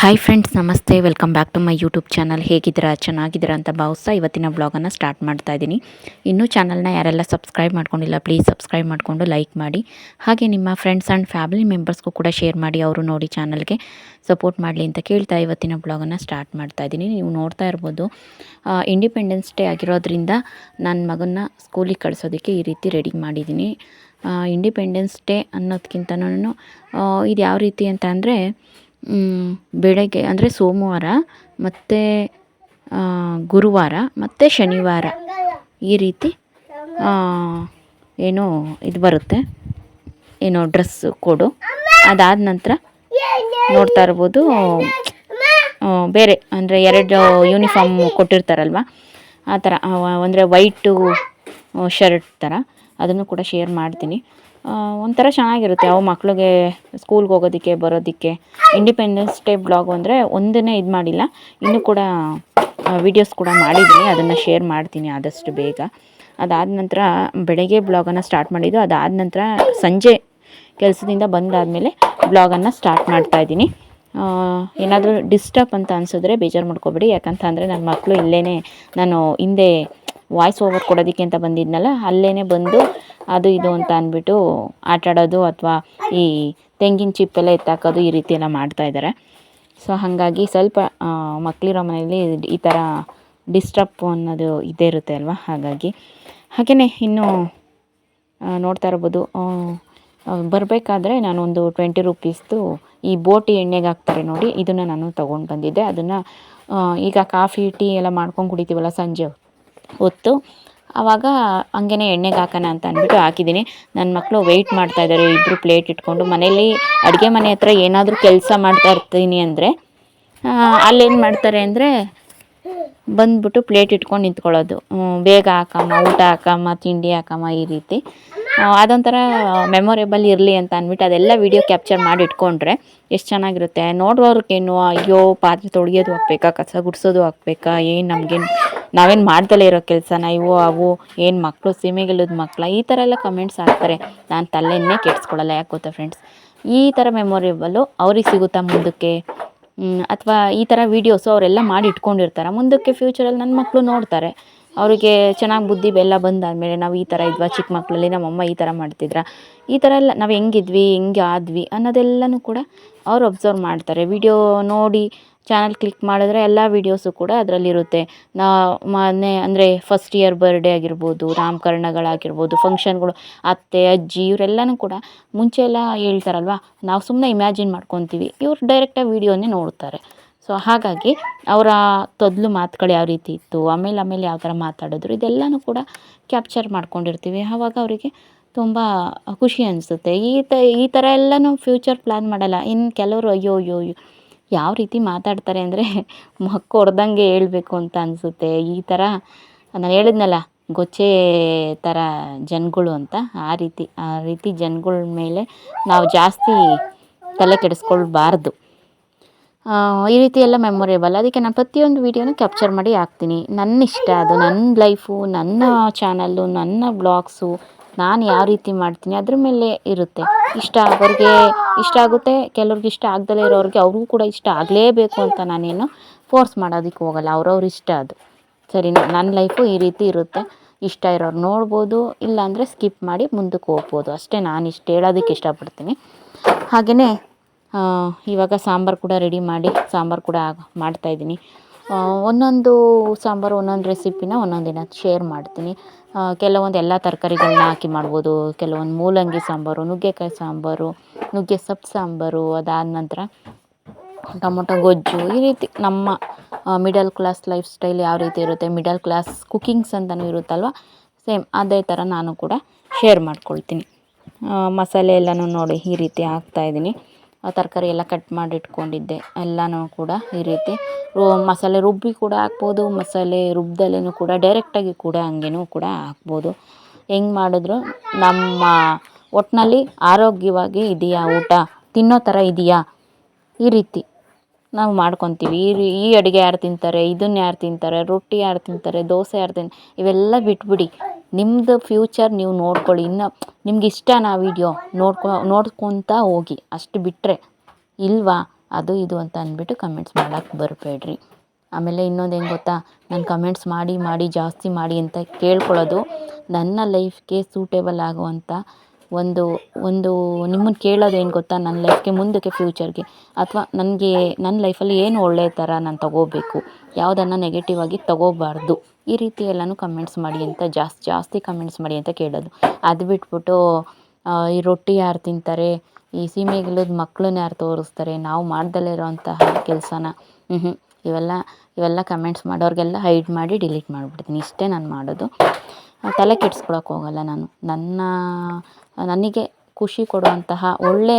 Hi friends, ನಮಸ್ತೆ. Welcome back to my YouTube channel. ಹೇಗಿದ್ದೀರಾ? ಚೆನ್ನಾಗಿದ್ದೀರಾ ಅಂತ ಭಾವಿಸ್ತಾ ಇವತ್ತಿನ ಬ್ಲಾಗನ್ನು ಸ್ಟಾರ್ಟ್ ಮಾಡ್ತಾ ಇದ್ದೀನಿ. ಇನ್ನೂ ಚಾನಲ್ನ ಯಾರೆಲ್ಲ ಸಬ್ಸ್ಕ್ರೈಬ್ ಮಾಡ್ಕೊಂಡಿಲ್ಲ, ಪ್ಲೀಸ್ ಸಬ್ಸ್ಕ್ರೈಬ್ ಮಾಡಿಕೊಂಡು ಲೈಕ್ ಮಾಡಿ. ಹಾಗೆ ನಿಮ್ಮ ಫ್ರೆಂಡ್ಸ್ ಆ್ಯಂಡ್ ಫ್ಯಾಮಿಲಿ ಮೆಂಬರ್ಸ್ಗೂ ಕೂಡ ಶೇರ್ ಮಾಡಿ, ಅವರು ನೋಡಿ ಚಾನಲ್ಗೆ ಸಪೋರ್ಟ್ ಮಾಡಲಿ ಅಂತ ಕೇಳ್ತಾ ಇವತ್ತಿನ ಬ್ಲಾಗನ್ನು ಸ್ಟಾರ್ಟ್ ಮಾಡ್ತಾ ಇದ್ದೀನಿ. ನೀವು ನೋಡ್ತಾ ಇರ್ಬೋದು, ಇಂಡಿಪೆಂಡೆನ್ಸ್ ಡೇ ಆಗಿರೋದ್ರಿಂದ ನನ್ನ ಮಗನ್ನ ಸ್ಕೂಲಿಗೆ ಕಳಿಸೋದಕ್ಕೆ ಈ ರೀತಿ ರೆಡಿ ಮಾಡಿದ್ದೀನಿ. ಇಂಡಿಪೆಂಡೆನ್ಸ್ ಡೇ ಅನ್ನೋದಕ್ಕಿಂತನೂ ಇದು ಯಾವ ರೀತಿ ಅಂತ ಅಂದರೆ, ಬೆಳಗ್ಗೆ ಅಂದರೆ ಸೋಮವಾರ ಮತ್ತು ಗುರುವಾರ ಮತ್ತು ಶನಿವಾರ ಈ ರೀತಿ ಏನೋ ಇದು ಬರುತ್ತೆ, ಏನೋ ಡ್ರೆಸ್ ಕೋಡು. ಅದಾದ ನಂತರ ನೋಡ್ತಾ ಇರ್ಬೋದು, ಬೇರೆ ಅಂದರೆ 2 ಯೂನಿಫಾರ್ಮ್ ಕೊಟ್ಟಿರ್ತಾರಲ್ವ, ಆ ಥರ ಅಂದರೆ ವೈಟು ಶರ್ಟ್ ಥರ ಅದನ್ನು ಕೂಡ ಶೇರ್ ಮಾಡ್ತೀನಿ. ಒಂಥರ ಚೆನ್ನಾಗಿರುತ್ತೆ ಅವು ಮಕ್ಳಿಗೆ ಸ್ಕೂಲ್ಗೆ ಹೋಗೋದಕ್ಕೆ ಬರೋದಕ್ಕೆ. ಇಂಡಿಪೆಂಡೆನ್ಸ್ ಡೇ ಬ್ಲಾಗು ಅಂದರೆ ಒಂದನ್ನೇ ಇದು ಮಾಡಿಲ್ಲ, ಇನ್ನೂ ಕೂಡ ವೀಡಿಯೋಸ್ ಕೂಡ ಮಾಡಿದ್ದೀನಿ, ಅದನ್ನು ಶೇರ್ ಮಾಡ್ತೀನಿ ಆದಷ್ಟು ಬೇಗ. ಅದಾದ ನಂತರ ಬೆಳಗ್ಗೆ ಬ್ಲಾಗನ್ನು ಸ್ಟಾರ್ಟ್ ಮಾಡಿದ್ದು, ಅದಾದ ನಂತರ ಸಂಜೆ ಕೆಲಸದಿಂದ ಬಂದಾದಮೇಲೆ ಬ್ಲಾಗನ್ನು ಸ್ಟಾರ್ಟ್ ಮಾಡ್ತಾಯಿದ್ದೀನಿ. ಏನಾದರೂ ಡಿಸ್ಟರ್ಬ್ ಅಂತ ಅನಿಸಿದ್ರೆ ಬೇಜಾರು ಮಾಡ್ಕೊಬೇಡಿ, ಯಾಕಂತ ಅಂದರೆ ನನ್ನ ಮಕ್ಕಳು ಇಲ್ಲೇ, ನಾನು ಹಿಂದೆ ವಾಯ್ಸ್ ಓವರ್ ಕೊಡೋದಕ್ಕೆ ಅಂತ ಬಂದಿದ್ನಲ್ಲ, ಅಲ್ಲೇ ಬಂದು ಅದು ಇದು ಅಂತ ಅಂದ್ಬಿಟ್ಟು ಆಟಾಡೋದು ಅಥವಾ ಈ ತೆಂಗಿನ ಚಿಪ್ಪೆಲ್ಲ ಎತ್ತಾಕೋದು ಈ ರೀತಿ ಎಲ್ಲ ಮಾಡ್ತಾಯಿದ್ದಾರೆ. ಸೊ ಹಾಗಾಗಿ ಸ್ವಲ್ಪ ಮಕ್ಕಳಿರೋ ಮನೆಯಲ್ಲಿ ಈ ಥರ ಡಿಸ್ಟರ್ಬ್ ಅನ್ನೋದು ಇದ್ದೇ ಇರುತ್ತೆ ಅಲ್ವ. ಹಾಗೆಯೇ ಇನ್ನು ನೋಡ್ತಾ ಇರ್ಬೋದು, ಬರಬೇಕಾದ್ರೆ ನಾನೊಂದು 20 ರೂಪೀಸ್ದು ಈ ಬೋಟಿ ಎಣ್ಣೆಗೆ ಹಾಕ್ತಾರೆ ನೋಡಿ, ಇದನ್ನು ನಾನು ತೊಗೊಂಡು ಬಂದಿದ್ದೆ. ಅದನ್ನು ಈಗ ಕಾಫಿ ಟೀ ಎಲ್ಲ ಮಾಡ್ಕೊಂಡು ಕುಡಿತೀವಲ್ಲ ಸಂಜೆ ಹೊತ್ತು, ಆವಾಗ ಹಂಗೇ ಎಣ್ಣೆಗೆ ಹಾಕೋಣ ಅಂತ ಅಂದ್ಬಿಟ್ಟು ಹಾಕಿದ್ದೀನಿ. ನನ್ನ ಮಕ್ಕಳು ವೆಯ್ಟ್ ಮಾಡ್ತಾಯಿದ್ದಾರೆ, ಇಬ್ಬರು ಪ್ಲೇಟ್ ಇಟ್ಕೊಂಡು. ಮನೇಲಿ ಅಡುಗೆ ಮನೆ ಹತ್ರ ಏನಾದರೂ ಕೆಲಸ ಮಾಡ್ತಾ ಇರ್ತೀನಿ ಅಂದರೆ ಅಲ್ಲೇನು ಮಾಡ್ತಾರೆ ಅಂದರೆ ಬಂದ್ಬಿಟ್ಟು ಪ್ಲೇಟ್ ಇಟ್ಕೊಂಡು ನಿಂತ್ಕೊಳ್ಳೋದು, ಬೇಗ ಹಾಕಮ್ಮ, ಊಟ ಹಾಕಮ್ಮ, ತಿಂಡಿ ಹಾಕಮ್ಮ, ಈ ರೀತಿ. ಅದೊಂಥರ ಮೆಮೊರೇಬಲ್ ಇರಲಿ ಅಂತ ಅಂದ್ಬಿಟ್ಟು ಅದೆಲ್ಲ ವೀಡಿಯೋ ಕ್ಯಾಪ್ಚರ್ ಮಾಡಿ ಇಟ್ಕೊಂಡ್ರೆ ಎಷ್ಟು ಚೆನ್ನಾಗಿರುತ್ತೆ. ನೋಡುವವ್ರಿಗೇನು ಅಯ್ಯೋ ಪಾತ್ರೆ ತೊಳೆಯೋದು ಹಾಕ್ಬೇಕಾ, ಕಸ ಗುಡಿಸೋದು ಹಾಕ್ಬೇಕಾ, ಏನು ನಾವೇನು ಮಾಡ್ದಲೇ ಇರೋ ಕೆಲಸನ ಇವು ಅವು, ಏನು ಮಕ್ಕಳು ಸೀಮೆಗಿಲ್ಲದ ಮಕ್ಕಳ, ಈ ಥರ ಎಲ್ಲ ಕಮೆಂಟ್ಸ್ ಹಾಕ್ತಾರೆ. ನಾನು ತಲೆಯನ್ನೇ ಕೆಡಿಸ್ಕೊಳ್ಳಲ್ಲ. ಯಾಕೆ ಗೊತ್ತಾ ಫ್ರೆಂಡ್ಸ್, ಈ ಥರ ಮೆಮೊರೇಬಲ್ಲು ಅವ್ರಿಗೆ ಸಿಗುತ್ತಾ ಮುಂದಕ್ಕೆ, ಅಥವಾ ಈ ಥರ ವೀಡಿಯೋಸು ಅವರೆಲ್ಲ ಮಾಡಿ ಇಟ್ಕೊಂಡಿರ್ತಾರೆ. ಮುಂದಕ್ಕೆ ಫ್ಯೂಚರಲ್ಲಿ ನನ್ನ ಮಕ್ಕಳು ನೋಡ್ತಾರೆ, ಅವರಿಗೆ ಚೆನ್ನಾಗಿ ಬುದ್ಧಿ ಬೆಲ್ಲ ಬಂದಾದಮೇಲೆ ನಾವು ಈ ಥರ ಇದ್ವಾ ಚಿಕ್ಕ ಮಕ್ಕಳಲ್ಲಿ, ನಮ್ಮಮ್ಮ ಈ ಥರ ಮಾಡ್ತಿದ್ರ, ಈ ಥರ ಎಲ್ಲ ನಾವು ಹೆಂಗಿದ್ವಿ, ಹೆಂಗೆ ಆದ್ವಿ ಅನ್ನೋದೆಲ್ಲನೂ ಕೂಡ ಅವ್ರು ಅಬ್ಸರ್ವ್ ಮಾಡ್ತಾರೆ. ವಿಡಿಯೋ ನೋಡಿ ಚಾನಲ್ ಕ್ಲಿಕ್ ಮಾಡಿದ್ರೆ ಎಲ್ಲ ವೀಡಿಯೋಸು ಕೂಡ ಅದರಲ್ಲಿರುತ್ತೆ. ಮೊನ್ನೆ ಅಂದರೆ ಫಸ್ಟ್ ಇಯರ್ ಬರ್ಡೇ ಆಗಿರ್ಬೋದು, ನಾಮಕರಣಗಳಾಗಿರ್ಬೋದು, ಫಂಕ್ಷನ್ಗಳು, ಅತ್ತೆ ಅಜ್ಜಿ ಇವರೆಲ್ಲನೂ ಕೂಡ ಮುಂಚೆ ಎಲ್ಲ ಹೇಳ್ತಾರಲ್ವ, ನಾವು ಸುಮ್ಮನೆ ಇಮ್ಯಾಜಿನ್ ಮಾಡ್ಕೊತೀವಿ, ಇವ್ರು ಡೈರೆಕ್ಟಾಗಿ ವೀಡಿಯೋನೇ ನೋಡ್ತಾರೆ. ಸೊ ಹಾಗಾಗಿ ಅವರ ತೊದಲು ಮಾತುಗಳು ಯಾವ ರೀತಿ ಇತ್ತು, ಆಮೇಲೆ ಯಾವ ಥರ ಮಾತಾಡಿದ್ರು, ಇದೆಲ್ಲನೂ ಕೂಡ ಕ್ಯಾಪ್ಚರ್ ಮಾಡ್ಕೊಂಡಿರ್ತೀವಿ. ಆವಾಗ ಅವರಿಗೆ ತುಂಬ ಖುಷಿ ಅನಿಸುತ್ತೆ. ಈ ಥರ ಎಲ್ಲನೂ ಫ್ಯೂಚರ್ ಪ್ಲ್ಯಾನ್ ಮಾಡಲ್ಲ. ಇನ್ನು ಕೆಲವರು ಅಯ್ಯೋ ಯಾವ ರೀತಿ ಮಾತಾಡ್ತಾರೆ ಅಂದರೆ ಮಕ್ಕ ಹೊಡೆದಂಗೆ ಹೇಳ್ಬೇಕು ಅಂತ ಅನಿಸುತ್ತೆ. ಈ ಥರ ನಾನು ಹೇಳಿದ್ನಲ್ಲ, ಗೊಚ್ಚೆ ಥರ ಜನಗಳು ಅಂತ, ಆ ರೀತಿ ಜನಗಳ ಮೇಲೆ ನಾವು ಜಾಸ್ತಿ ತಲೆ ಕೆಡಿಸ್ಕೊಳ್ಬಾರ್ದು. ಈ ರೀತಿ ಎಲ್ಲ ಮೆಮೊರೇಬಲ್. ಅದಕ್ಕೆ ನಾನು ಪ್ರತಿಯೊಂದು ವೀಡಿಯೋನೂ ಕ್ಯಾಪ್ಚರ್ ಮಾಡಿ ಹಾಕ್ತೀನಿ. ನನ್ನ ಇಷ್ಟ, ಅದು ನನ್ನ ಲೈಫು, ನನ್ನ ಚಾನಲ್ಲು, ನನ್ನ ಬ್ಲಾಗ್ಸು, ನಾನು ಯಾವ ರೀತಿ ಮಾಡ್ತೀನಿ ಅದ್ರ ಮೇಲೆ ಇರುತ್ತೆ. ಇಷ್ಟ ಆಗೋರಿಗೆ ಇಷ್ಟ ಆಗುತ್ತೆ, ಕೆಲವ್ರಿಗೆ ಇಷ್ಟ ಆಗ್ದಲೇ ಇರೋರಿಗೆ ಅವ್ರಿಗೂ ಕೂಡ ಇಷ್ಟ ಆಗಲೇಬೇಕು ಅಂತ ನಾನೇನು ಫೋರ್ಸ್ ಮಾಡೋದಕ್ಕೆ ಹೋಗಲ್ಲ. ಅವ್ರವ್ರ ಇಷ್ಟ ಅದು, ಸರಿನಾ. ನನ್ನ ಲೈಫು ಈ ರೀತಿ ಇರುತ್ತೆ. ಇಷ್ಟ ಇರೋರು ನೋಡ್ಬೋದು, ಇಲ್ಲಾಂದರೆ ಸ್ಕಿಪ್ ಮಾಡಿ ಮುಂದಕ್ಕೆ ಹೋಗ್ಬೋದು ಅಷ್ಟೇ. ನಾನು ಇಷ್ಟು ಹೇಳೋದಕ್ಕೆ ಇಷ್ಟಪಡ್ತೀನಿ. ಹಾಗೆಯೇ ಇವಾಗ ಸಾಂಬಾರು ಕೂಡ ರೆಡಿ ಮಾಡಿ ಸಾಂಬಾರು ಕೂಡ ಮಾಡ್ತಾಯಿದ್ದೀನಿ. ಒಂದೊಂದು ಸಾಂಬಾರು ಒಂದೊಂದು ರೆಸಿಪಿನ ಒಂದೊಂದು ದಿನ ಶೇರ್ ಮಾಡ್ತೀನಿ. ಕೆಲವೊಂದು ಎಲ್ಲ ತರಕಾರಿಗಳನ್ನ ಹಾಕಿ ಮಾಡ್ಬೋದು, ಕೆಲವೊಂದು ಮೂಲಂಗಿ ಸಾಂಬಾರು, ನುಗ್ಗೆಕಾಯಿ ಸಾಂಬಾರು, ನುಗ್ಗೆ ಸೊಪ್ಪು ಸಾಂಬಾರು, ಅದಾದ ನಂತರ ಟೊಮೊಟೊ ಗೊಜ್ಜು, ಈ ರೀತಿ ನಮ್ಮ ಮಿಡಲ್ ಕ್ಲಾಸ್ ಲೈಫ್ ಸ್ಟೈಲ್ ಯಾವ ರೀತಿ ಇರುತ್ತೆ, ಮಿಡಲ್ ಕ್ಲಾಸ್ ಕುಕ್ಕಿಂಗ್ಸ್ ಅಂತಲೂ ಇರುತ್ತಲ್ವ, ಸೇಮ್ ಅದೇ ಥರ ನಾನು ಕೂಡ ಶೇರ್ ಮಾಡ್ಕೊಳ್ತೀನಿ. ಮಸಾಲೆ ಎಲ್ಲನೂ ನೋಡಿ ಈ ರೀತಿ ಹಾಕ್ತಾಯಿದ್ದೀನಿ. ತರಕಾರಿ ಎಲ್ಲ ಕಟ್ ಮಾಡಿ ಇಟ್ಕೊಂಡಿದ್ದೆ ಎಲ್ಲನೂ ಕೂಡ ಈ ರೀತಿ ಮಸಾಲೆ ರುಬ್ಬಿ ಕೂಡ ಹಾಕ್ಬೋದು, ಮಸಾಲೆ ರುಬ್ದಲ್ಲೂ ಕೂಡ ಡೈರೆಕ್ಟಾಗಿ ಕೂಡ ಹಂಗೇನೂ ಕೂಡ ಹಾಕ್ಬೋದು. ಹೆಂಗೆ ಮಾಡಿದ್ರು ನಮ್ಮ ಒಟ್ಟಿನಲ್ಲಿ ಆರೋಗ್ಯವಾಗಿ ಇದೆಯಾ, ಊಟ ತಿನ್ನೋ ಥರ ಇದೆಯಾ, ಈ ರೀತಿ ನಾವು ಮಾಡ್ಕೊತೀವಿ. ಈ ಅಡುಗೆ ಯಾರು ತಿಂತಾರೆ, ಇದನ್ನು ಯಾರು ತಿಂತಾರೆ, ರೊಟ್ಟಿ ಯಾರು ತಿಂತಾರೆ, ದೋಸೆ ಯಾರು ತಿಂತಾರೆ, ಇವೆಲ್ಲ ಬಿಟ್ಬಿಡಿ. ನಿಮ್ಮದು ಫ್ಯೂಚರ್ ನೀವು ನೋಡ್ಕೊಳ್ಳಿ. ಇನ್ನು ನಿಮ್ಗೆ ಇಷ್ಟನಾ ವೀಡಿಯೋ ನೋಡ್ಕೊತಾ ಹೋಗಿ, ಅಷ್ಟು ಬಿಟ್ಟರೆ ಇಲ್ವಾ ಅದು ಇದು ಅಂತ ಅಂದ್ಬಿಟ್ಟು ಕಮೆಂಟ್ಸ್ ಮಾಡೋಕ್ಕೆ ಬರಬೇಡ್ರಿ. ಆಮೇಲೆ ಇನ್ನೊಂದು ಏನು ಗೊತ್ತಾ, ನಾನು ಕಮೆಂಟ್ಸ್ ಮಾಡಿ ಮಾಡಿ ಜಾಸ್ತಿ ಮಾಡಿ ಅಂತ ಕೇಳ್ಕೊಳ್ಳೋದು ನನ್ನ ಲೈಫ್ಗೆ ಸೂಟೇಬಲ್ ಆಗುವಂಥ ಒಂದು ನಿಮ್ಮನ್ನು ಕೇಳೋದು ಏನು ಗೊತ್ತಾ, ನನ್ನ ಲೈಫ್ಗೆ ಮುಂದಕ್ಕೆ ಫ್ಯೂಚರ್ಗೆ ಅಥವಾ ನನಗೆ ನನ್ನ ಲೈಫಲ್ಲಿ ಏನು ಒಳ್ಳೆಯ ಥರ ನಾನು ತೊಗೋಬೇಕು, ಯಾವುದನ್ನು ನೆಗೆಟಿವ್ ಆಗಿ ತೊಗೋಬಾರ್ದು, ಈ ರೀತಿ ಎಲ್ಲನೂ ಕಮೆಂಟ್ಸ್ ಮಾಡಿ ಅಂತ ಜಾಸ್ತಿ ಕಮೆಂಟ್ಸ್ ಮಾಡಿ ಅಂತ ಕೇಳೋದು. ಅದು ಬಿಟ್ಬಿಟ್ಟು ಈ ರೊಟ್ಟಿ ಯಾರು ತಿಂತಾರೆ, ಈ ಸೀಮೆಗಿಲ್ಲದ ಮಕ್ಕಳನ್ನ ಯಾರು ತೋರಿಸ್ತಾರೆ, ನಾವು ಮಾಡ್ದಲೇ ಇರೋವಂತಹ ಕೆಲಸನ ಇವೆಲ್ಲ ಕಮೆಂಟ್ಸ್ ಮಾಡೋರಿಗೆಲ್ಲ ಹೈಡ್ ಮಾಡಿ ಡಿಲೀಟ್ ಮಾಡಿಬಿಡ್ತೀನಿ. ಇಷ್ಟೇ ನಾನು ಮಾಡೋದು. ತಲೆ ಕೆಡಿಸ್ಕೊಳಕ್ಕೆ ಹೋಗಲ್ಲ ನಾನು. ನನಗೆ ಖುಷಿ ಕೊಡುವಂತಹ ಒಳ್ಳೆ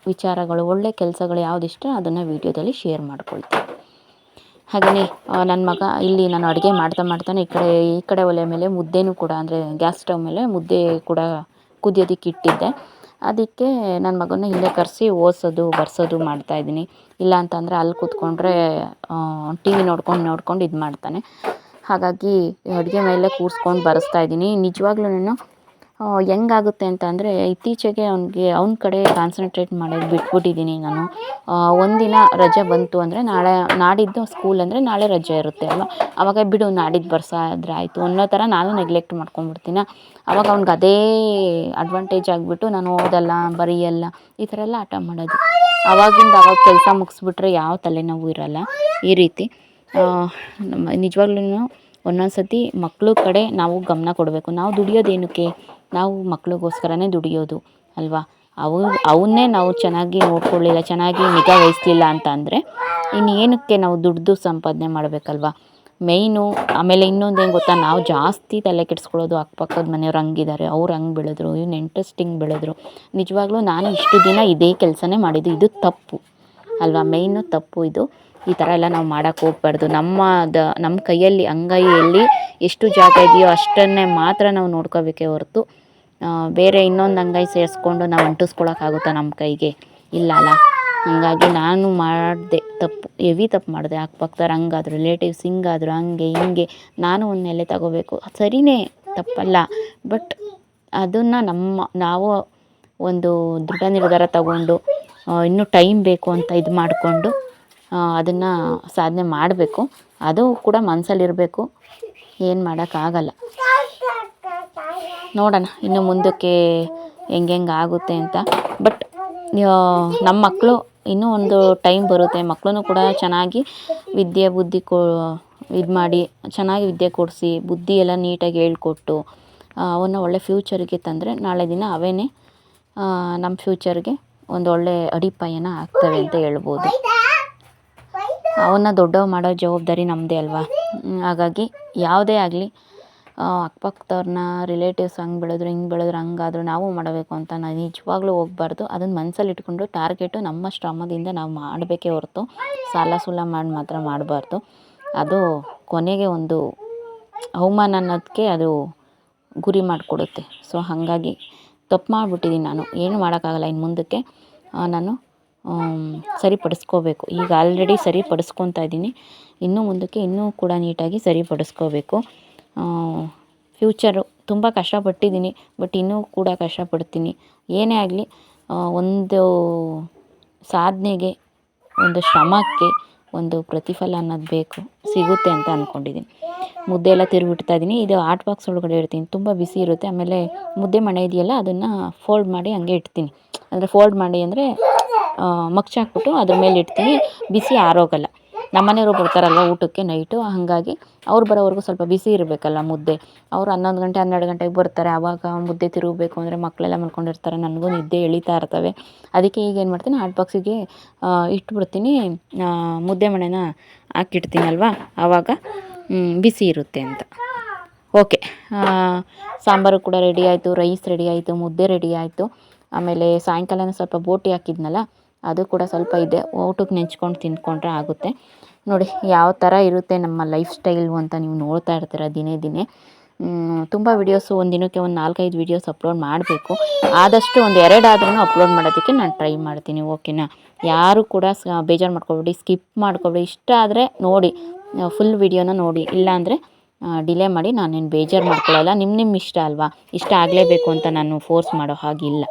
ವಿಚಾರಗಳು, ಒಳ್ಳೆ ಕೆಲಸಗಳು ಯಾವುದಿಷ್ಟ ಅದನ್ನು ವೀಡಿಯೋದಲ್ಲಿ ಶೇರ್ ಮಾಡ್ಕೊಳ್ತೀನಿ. ಹಾಗೆಯೇ ನನ್ನ ಮಗ ಇಲ್ಲಿ ನಾನು ಅಡುಗೆ ಮಾಡ್ತಾನೆ ಈ ಕಡೆ ಒಲೆ ಮೇಲೆ ಮುದ್ದೆನೂ ಕೂಡ, ಅಂದರೆ ಗ್ಯಾಸ್ ಸ್ಟವ್ ಮೇಲೆ ಮುದ್ದೆ ಕೂಡ ಕುದಿಯೋದಕ್ಕೆ ಇಟ್ಟಿದ್ದೆ. ಅದಕ್ಕೆ ನನ್ನ ಮಗನ ಇಲ್ಲೇ ಕರೆಸಿ ಓದಿಸೋದು ಬರ್ಸೋದು ಮಾಡ್ತಾಯಿದ್ದೀನಿ. ಇಲ್ಲ ಅಂತಂದರೆ ಅಲ್ಲಿ ಕೂತ್ಕೊಂಡ್ರೆ ಟಿ ವಿ ನೋಡ್ಕೊಂಡು ಇದು ಮಾಡ್ತಾನೆ. ಹಾಗಾಗಿ ಅಡುಗೆ ಮೇಲೆ ಕೂರಿಸ್ಕೊಂಡು ಬರೆಸ್ತಾಯಿದ್ದೀನಿ. ನಿಜವಾಗ್ಲೂ ಹೆಂಗಾಗುತ್ತೆ ಅಂತ ಅಂದರೆ ಇತ್ತೀಚೆಗೆ ಅವ್ನ ಕಡೆ ಕಾನ್ಸಂಟ್ರೇಟ್ ಮಾಡೋದು ಬಿಟ್ಬಿಟ್ಟಿದ್ದೀನಿ ನಾನು. ಒಂದಿನ ರಜೆ ಬಂತು ಅಂದರೆ ನಾಡಿದ್ದು ಸ್ಕೂಲ್ ಅಂದರೆ ನಾಳೆ ರಜೆ ಇರುತ್ತೆ ಅಲ್ವ, ಆವಾಗ ಬಿಡು ನಾಡಿದ್ದು ಬರ್ಸಾದ್ರೆ ಆಯಿತು ಅನ್ನೋ ಥರ ನಾನು ನೆಗ್ಲೆಕ್ಟ್ ಮಾಡ್ಕೊಂಡ್ಬಿಡ್ತೀನಿ. ಆವಾಗ ಅವ್ನಿಗೆ ಅದೇ ಅಡ್ವಾಂಟೇಜ್ ಆಗಿಬಿಟ್ಟು ನಾನು ಓದಲ್ಲ, ಬರೆಯಲ್ಲ, ಈ ಥರ ಎಲ್ಲ ಆಟ ಮಾಡೋದು. ಆವಾಗ ಕೆಲಸ ಮುಗಿಸ್ಬಿಟ್ರೆ ಯಾವ ತಲೆನೋವು ಇರೋಲ್ಲ. ಈ ರೀತಿ ನಿಜವಾಗ್ಲೂ ಒಂದೊಂದು ಸತಿ ಮಕ್ಕಳ ಕಡೆ ನಾವು ಗಮನ ಕೊಡಬೇಕು. ನಾವು ದುಡಿಯೋದೇನಕ್ಕೆ, ನಾವು ಮಕ್ಳಿಗೋಸ್ಕರನೇ ದುಡಿಯೋದು ಅಲ್ವಾ. ಅವನ್ನೇ ನಾವು ಚೆನ್ನಾಗಿ ನೋಡ್ಕೊಳ್ಳಿಲ್ಲ, ಚೆನ್ನಾಗಿ ನಿಗಾ ವಹಿಸ್ಲಿಲ್ಲ ಅಂತ ಅಂದರೆ ಇನ್ನೇನಕ್ಕೆ ನಾವು ದುಡ್ದು ಸಂಪಾದನೆ ಮಾಡಬೇಕಲ್ವ, ಮೇಯ್ನು. ಆಮೇಲೆ ಇನ್ನೊಂದು ಏನು ಗೊತ್ತಾ, ನಾವು ಜಾಸ್ತಿ ತಲೆ ಕೆಡಿಸ್ಕೊಳ್ಳೋದು. ಅಕ್ಕಪಕ್ಕದ ಮನೆಯವ್ರು ಹಂಗಿದ್ದಾರೆ, ಅವ್ರು ಹಂಗೆ ಬೆಳೆದ್ರು, ಇವ್ನು ಇಂಟ್ರೆಸ್ಟಿಂಗ್ ಬೆಳೆದ್ರು. ನಿಜವಾಗ್ಲೂ ನಾನು ಇಷ್ಟು ದಿನ ಇದೇ ಕೆಲಸನೇ ಮಾಡಿದ್ದು. ಇದು ತಪ್ಪು ಅಲ್ವಾ, ಮೇಯ್ನು ತಪ್ಪು ಇದು. ಈ ಥರ ಎಲ್ಲ ನಾವು ಮಾಡೋಕ್ಕೆ ಹೋಗ್ಬಾರ್ದು. ನಮ್ಮ ಕೈಯಲ್ಲಿ ಅಂಗೈಯಲ್ಲಿ ಎಷ್ಟು ಜಾಗ ಇದೆಯೋ ಅಷ್ಟನ್ನೇ ಮಾತ್ರ ನಾವು ನೋಡ್ಕೋಬೇಕೇ ಹೊರತು ಬೇರೆ ಇನ್ನೊಂದು ಅಂಗೈ ಸೇರಿಸ್ಕೊಂಡು ನಾವು ಅಂಟಿಸ್ಕೊಳಕ್ಕಾಗುತ್ತಾ ನಮ್ಮ ಕೈಗೆ? ಇಲ್ಲ ಅಲ್ಲ. ಹಾಗಾಗಿ ನಾನು ಮಾಡಿದೆ ತಪ್ಪು, ಹೆವಿ ತಪ್ಪು ಮಾಡಿದೆ. ಅಕ್ಕಪಕ್ಕದವ್ರು ಹಂಗಾದ್ರು, ರಿಲೇಟಿವ್ಸ್ ಹಿಂಗಾದ್ರು, ಹಂಗೆ ಹಿಂಗೆ ನಾನು ಒಂದು ನೆಲೆ ತಗೋಬೇಕು, ಸರಿಯೇ, ತಪ್ಪಲ್ಲ. ಬಟ್ ಅದನ್ನು ನಾವು ಒಂದು ದೃಢ ನಿರ್ಧಾರ ತಗೊಂಡು ಇನ್ನೂ ಟೈಮ್ ಬೇಕು ಅಂತ ಇದು ಮಾಡಿಕೊಂಡು ಅದನ್ನು ಸಾಧನೆ ಮಾಡಬೇಕು. ಅದು ಕೂಡ ಮನಸ್ಸಲ್ಲಿರಬೇಕು. ಏನು ಮಾಡೋಕ್ಕಾಗಲ್ಲ. ನೋಡೋಣ ಇನ್ನು ಮುಂದಕ್ಕೆ ಹೆಂಗೆ ಆಗುತ್ತೆ ಅಂತ. ಬಟ್ ನಮ್ಮ ಮಕ್ಕಳು ಇನ್ನೂ ಒಂದು ಟೈಮ್ ಬರುತ್ತೆ, ಮಕ್ಕಳನ್ನು ಕೂಡ ಚೆನ್ನಾಗಿ ವಿದ್ಯೆ ಬುದ್ಧಿ ಇದು ಮಾಡಿ ಚೆನ್ನಾಗಿ ವಿದ್ಯೆ ಕೊಡಿಸಿ, ಬುದ್ಧಿ ಎಲ್ಲ ನೀಟಾಗಿ ಹೇಳ್ಕೊಟ್ಟು ಅವನ್ನ ಒಳ್ಳೆ ಫ್ಯೂಚರ್ಗೆ ತಂದರೆ ನಾಳೆ ದಿನ ಅವೇನೇ ನಮ್ಮ ಫ್ಯೂಚರ್ಗೆ ಒಂದು ಒಳ್ಳೆ ಅಡಿಪಾಯನ ಆಗ್ತವೆ ಅಂತ ಹೇಳ್ಬೋದು. ಅವನ್ನ ದೊಡ್ಡವ ಮಾಡೋ ಜವಾಬ್ದಾರಿ ನಮ್ಮದೇ ಅಲ್ವಾ. ಹಾಗಾಗಿ ಯಾವುದೇ ಆಗಲಿ ಅಕ್ಕಪಕ್ಕದವ್ರನ್ನ, ರಿಲೇಟಿವ್ಸ್ ಹಂಗೆ ಬೆಳೆದ್ರು, ಹಿಂಗೆ ಬೆಳೆದ್ರು, ಹಂಗಾದ್ರು ನಾವು ಮಾಡಬೇಕು ಅಂತ ನಾನು ನಿಜವಾಗ್ಲೂ ಹೋಗ್ಬಾರ್ದು. ಅದನ್ನು ಮನಸ್ಸಲ್ಲಿ ಇಟ್ಕೊಂಡು ಟಾರ್ಗೆಟು ನಮ್ಮ ಶ್ರಮದಿಂದ ನಾವು ಮಾಡಬೇಕೇ ಹೊರತು ಸಾಲ ಸೂಲ ಮಾಡಿ ಮಾತ್ರ ಮಾಡಬಾರ್ದು. ಅದು ಕೊನೆಗೆ ಒಂದು ಅವಮಾನ ಅನ್ನೋದಕ್ಕೆ ಅದು ಗುರಿ ಮಾಡಿಕೊಡುತ್ತೆ. ಸೊ ಹಾಗಾಗಿ ತಪ್ಪು ಮಾಡಿಬಿಟ್ಟಿದ್ದೀನಿ ನಾನು. ಏನು ಮಾಡೋಕ್ಕಾಗಲ್ಲ. ಇನ್ನು ಮುಂದಕ್ಕೆ ನಾನು ಸರಿಪಡಿಸ್ಕೋಬೇಕು. ಈಗ ಆಲ್ರೆಡಿ ಸರಿಪಡಿಸ್ಕೊತಾ ಇದ್ದೀನಿ. ಇನ್ನೂ ಮುಂದಕ್ಕೆ ಇನ್ನೂ ಕೂಡ ನೀಟಾಗಿ ಸರಿಪಡಿಸ್ಕೋಬೇಕು. ಫ್ಯೂಚರು ತುಂಬ ಕಷ್ಟಪಟ್ಟಿದ್ದೀನಿ, ಬಟ್ ಇನ್ನೂ ಕೂಡ ಕಷ್ಟಪಡ್ತೀನಿ. ಏನೇ ಆಗಲಿ ಒಂದು ಸಾಧನೆಗೆ, ಒಂದು ಶ್ರಮಕ್ಕೆ ಒಂದು ಪ್ರತಿಫಲ ಅನ್ನೋದು ಬೇಕು, ಸಿಗುತ್ತೆ ಅಂತ ಅಂದ್ಕೊಂಡಿದ್ದೀನಿ. ಮುದ್ದೆ ಎಲ್ಲ ತಿರುಗಿಡ್ತಾ ಇದ್ದೀನಿ. ಇದು ಹಾಟ್ ಬಾಕ್ಸ್ ಒಳಗಡೆ ಇಡ್ತೀನಿ, ತುಂಬ ಬಿಸಿ ಇರುತ್ತೆ. ಆಮೇಲೆ ಮುದ್ದೆ ಮಣೆ ಇದೆಯಲ್ಲ ಅದನ್ನು ಫೋಲ್ಡ್ ಮಾಡಿ ಹಂಗೆ ಇಡ್ತೀನಿ. ಅಂದರೆ ಫೋಲ್ಡ್ ಮಾಡಿ ಅಂದರೆ ಮಗ್ಚಾಕ್ಬಿಟ್ಟು ಅದ್ರ ಮೇಲೆ ಇಡ್ತೀನಿ, ಬಿಸಿ ಆರೋಗಲ್ಲ. ನಮ್ಮನೆಯವರು ಬರ್ತಾರಲ್ಲ ಊಟಕ್ಕೆ ನೈಟು, ಹಾಗಾಗಿ ಅವ್ರು ಬರೋವರೆಗೂ ಸ್ವಲ್ಪ ಬಿಸಿ ಇರಬೇಕಲ್ಲ ಮುದ್ದೆ. ಅವರು 11 ಗಂಟೆ 12 ಗಂಟೆಗೆ ಬರ್ತಾರೆ. ಆವಾಗ ಮುದ್ದೆ ತಿರುಗಬೇಕು ಅಂದರೆ ಮಕ್ಕಳೆಲ್ಲ ಮಲ್ಕೊಂಡಿರ್ತಾರೆ, ನನಗೂ ನಿದ್ದೆ ಎಳಿತಾ ಇರ್ತವೆ. ಅದಕ್ಕೆ ಈಗ ಏನು ಮಾಡ್ತೀನಿ, ಹಾಟ್ ಬಾಕ್ಸಿಗೆ ಇಟ್ಬಿಡ್ತೀನಿ, ಮುದ್ದೆ ಮಣೆನ ಹಾಕಿಡ್ತೀನಲ್ವ, ಆವಾಗ ಬಿಸಿ ಇರುತ್ತೆ ಅಂತ. ಓಕೆ, ಸಾಂಬಾರು ಕೂಡ ರೆಡಿ ಆಯಿತು, ರೈಸ್ ರೆಡಿ ಆಯಿತು, ಮುದ್ದೆ ರೆಡಿ ಆಯಿತು. ಆಮೇಲೆ ಸಾಯಂಕಾಲನ ಸ್ವಲ್ಪ ಬೋಟಿ ಹಾಕಿದ್ನಲ್ಲ ಅದು ಕೂಡ ಸ್ವಲ್ಪ ಇದೆ, ಊಟಕ್ಕೆ ನೆಂಚ್ಕೊಂಡು ತಿಂದ್ಕೊಂಡ್ರೆ ಆಗುತ್ತೆ. ನೋಡಿ ಯಾವ ಥರ ಇರುತ್ತೆ ನಮ್ಮ ಲೈಫ್ ಸ್ಟೈಲು ಅಂತ ನೀವು ನೋಡ್ತಾ ಇರ್ತೀರ ದಿನೇ. ತುಂಬ ವೀಡಿಯೋಸು ಒಂದು ದಿನಕ್ಕೆ ಒಂದು 4-5 ವೀಡಿಯೋಸ್ ಅಪ್ಲೋಡ್ ಮಾಡಬೇಕು. ಆದಷ್ಟು ಒಂದು 2 ಆದ್ರೂ ಅಪ್ಲೋಡ್ ಮಾಡೋದಕ್ಕೆ ನಾನು ಟ್ರೈ ಮಾಡ್ತೀನಿ. ಓಕೆನಾ? ಯಾರು ಕೂಡ ಬೇಜಾರು ಮಾಡ್ಕೊಬೇಡಿ, ಸ್ಕಿಪ್ ಮಾಡ್ಕೊಬೇಡಿ. ಇಷ್ಟ ಆದರೆ ನೋಡಿ, ಫುಲ್ ವೀಡಿಯೋನ ನೋಡಿ. ಇಲ್ಲಾಂದರೆ ಡಿಲೇ ಮಾಡಿ. ನಾನೇನು ಬೇಜಾರು ಮಾಡ್ಕೊಳ್ಳಲ್ಲ. ನಿಮ್ಮ ಇಷ್ಟ ಅಲ್ವಾ, ಇಷ್ಟ ಆಗಲೇಬೇಕು ಅಂತ ನಾನು ಫೋರ್ಸ್ ಮಾಡೋ ಹಾಗಿಲ್ಲ.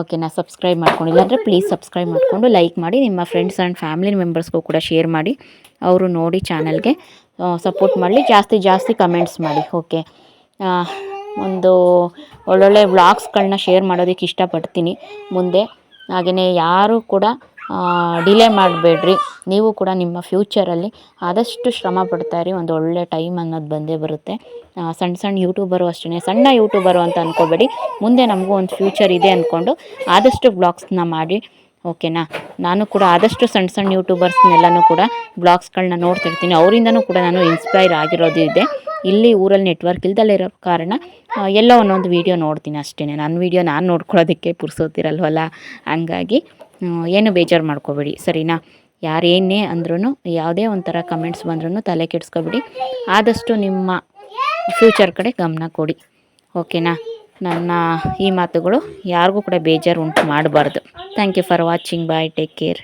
ಓಕೆನಾ. ಸಬ್ಸ್ಕ್ರೈಬ್ ಮಾಡ್ಕೊಂಡಿಲ್ಲ ಅಂದರೆ ಪ್ಲೀಸ್ ಸಬ್ಸ್ಕ್ರೈಬ್ ಮಾಡಿಕೊಂಡು ಲೈಕ್ ಮಾಡಿ, ನಿಮ್ಮ ಫ್ರೆಂಡ್ಸ್ ಆ್ಯಂಡ್ ಫ್ಯಾಮಿಲಿ ಮೆಂಬರ್ಸ್ಗೂ ಕೂಡ ಶೇರ್ ಮಾಡಿ, ಅವರು ನೋಡಿ ಚಾನಲ್ಗೆ ಸಪೋರ್ಟ್ ಮಾಡಲಿ. ಜಾಸ್ತಿ ಕಮೆಂಟ್ಸ್ ಮಾಡಿ. ಓಕೆ, ಒಂದು ಒಳ್ಳೊಳ್ಳೆ ವ್ಲಾಗ್ಸ್ಗಳನ್ನ ಶೇರ್ ಮಾಡೋದಕ್ಕೆ ಇಷ್ಟಪಡ್ತೀನಿ ಮುಂದೆ. ಹಾಗೆಯೇ ಯಾರೂ ಕೂಡ ಡಿಲೇ ಮಾಡಬೇಡ್ರಿ. ನೀವು ಕೂಡ ನಿಮ್ಮ ಫ್ಯೂಚರಲ್ಲಿ ಆದಷ್ಟು ಶ್ರಮ ಪಡ್ತಾಯಿರಿ. ಒಂದು ಒಳ್ಳೆ ಟೈಮ್ ಅನ್ನೋದು ಬಂದೇ ಬರುತ್ತೆ. ಸಣ್ಣ ಯೂಟ್ಯೂಬರು ಅಷ್ಟೇ, ಸಣ್ಣ ಯೂಟ್ಯೂಬರು ಅಂತ ಅಂದ್ಕೋಬೇಡಿ. ಮುಂದೆ ನಮಗೂ ಒಂದು ಫ್ಯೂಚರ್ ಇದೆ ಅಂದ್ಕೊಂಡು ಆದಷ್ಟು ಬ್ಲಾಗ್ಸ್ನ ಮಾಡಿ. ಓಕೆನಾ. ನಾನು ಕೂಡ ಆದಷ್ಟು ಸಣ್ಣ ಯೂಟ್ಯೂಬರ್ಸ್ನೆಲ್ಲನೂ ಕೂಡ ಬ್ಲಾಗ್ಸ್ಗಳನ್ನ ನೋಡ್ತಿರ್ತೀನಿ. ಅವರಿಂದನೂ ಕೂಡ ನಾನು ಇನ್ಸ್ಪೈರ್ ಆಗಿರೋದು ಇದೆ. ಇಲ್ಲಿ ಊರಲ್ಲಿ ನೆಟ್ವರ್ಕ್ ಇಲ್ದಲ್ಲೇ ಇರೋ ಕಾರಣ ಎಲ್ಲೋ ಒಂದೊಂದು ವೀಡಿಯೋ ನೋಡ್ತೀನಿ ಅಷ್ಟೇ. ನನ್ನ ವೀಡಿಯೋ ನಾನು ನೋಡ್ಕೊಳ್ಳೋದಕ್ಕೆ ಪುರ್ಸೋತಿರಲ್ವಲ್ಲ, ಹಂಗಾಗಿ ಏನು ಬೇಜಾರು ಮಾಡ್ಕೋಬೇಡಿ, ಸರಿನಾ. ಯಾರೇನೇ ಅಂದ್ರೂ, ಯಾವುದೇ ಒಂಥರ ಕಮೆಂಟ್ಸ್ ಬಂದ್ರೂ ತಲೆ ಕೆಡಿಸ್ಕೊಬೇಡಿ. ಆದಷ್ಟು ನಿಮ್ಮ ಫ್ಯೂಚರ್ ಕಡೆ ಗಮನ ಕೊಡಿ. ಓಕೆನಾ. ನನ್ನ ಈ ಮಾತುಗಳು ಯಾರಿಗೂ ಕೂಡ ಬೇಜಾರು ಉಂಟು ಮಾಡಬಾರ್ದು. Thank you for watching. Bye, take care.